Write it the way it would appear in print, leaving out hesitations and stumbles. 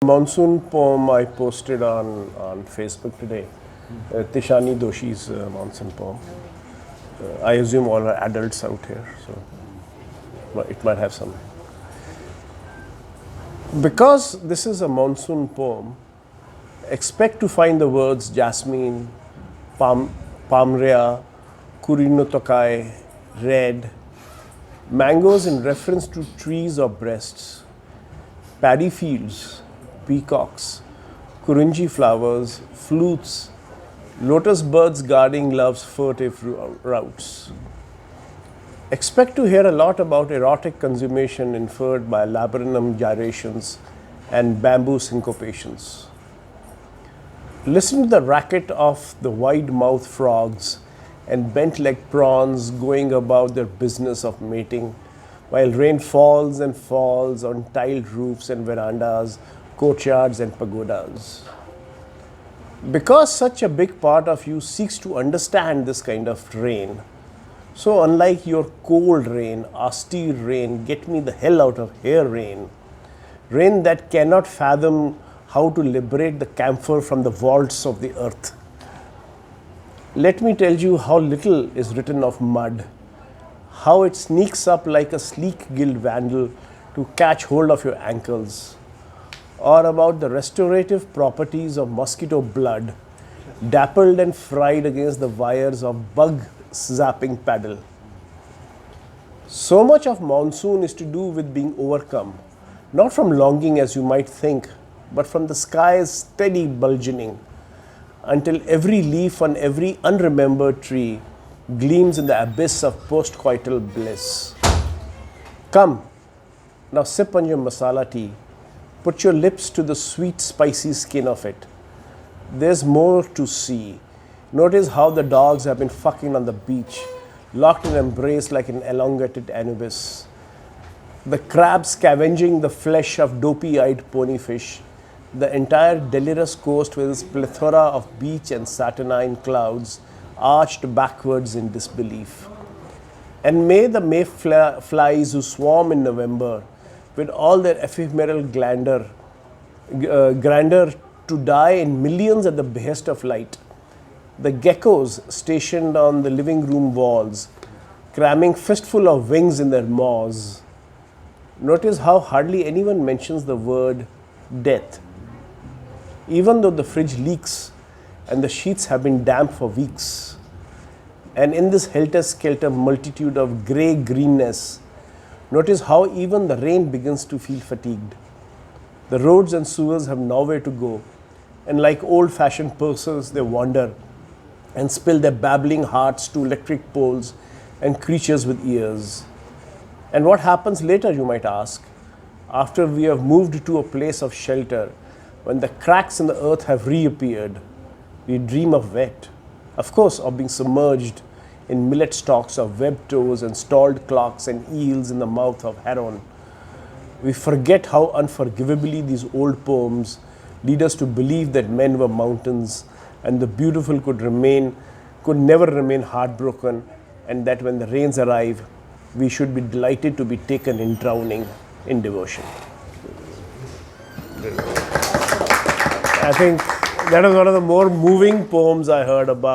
Monsoon poem I posted on Facebook today. Tishani Doshi's Monsoon poem. I assume all are adults out here, so it might have some. Because this is a monsoon poem, expect to find the words jasmine, palmrea, kurino tokai, red, mangoes in reference to trees or breasts, paddy fields, peacocks, kurunji flowers, flutes, lotus birds guarding love's furtive routes. Expect to hear a lot about erotic consummation inferred by laburnum gyrations and bamboo syncopations. Listen to the racket of the wide-mouthed frogs and bent-legged prawns going about their business of mating, while rain falls and falls on tiled roofs and verandas, courtyards and pagodas. Because such a big part of you seeks to understand this kind of rain, so unlike your cold rain, austere rain, get me the hell out of here rain, rain that cannot fathom how to liberate the camphor from the vaults of the earth. Let me tell you how little is written of mud, how it sneaks up like a sleek-gilled vandal to catch hold of your ankles, or about the restorative properties of mosquito blood, dappled and fried against the wires of bug zapping paddle. So much of monsoon is to do with being overcome, not from longing as you might think, but from the sky's steady burgeoning, until every leaf on every unremembered tree gleams in the abyss of postcoital bliss. Come, now sip on your masala tea. Put your lips to the sweet, spicy skin of it. There's more to see. Notice how the dogs have been fucking on the beach, locked in embrace like an elongated Anubis. The crab scavenging the flesh of dopey-eyed ponyfish. The entire delirious coast with its plethora of beach and saturnine clouds arched backwards in disbelief. And may the mayflies who swarm in November, with all their ephemeral grandeur to die in millions at the behest of light. The geckos stationed on the living room walls, cramming fistful of wings in their maws. Notice how hardly anyone mentions the word death, even though the fridge leaks and the sheets have been damp for weeks. And in this helter-skelter multitude of grey-greenness, notice how even the rain begins to feel fatigued. The roads and sewers have nowhere to go, and like old-fashioned pursers, they wander and spill their babbling hearts to electric poles and creatures with ears. And what happens later, you might ask, after we have moved to a place of shelter, when the cracks in the earth have reappeared? We dream of wet, of course, of being submerged in millet stalks of webbed toes and stalled clocks and eels in the mouth of heron. We forget how unforgivably these old poems lead us to believe that men were mountains and the beautiful could never remain heartbroken, and that when the rains arrive, we should be delighted to be taken in drowning in devotion. I think that is one of the more moving poems I heard about.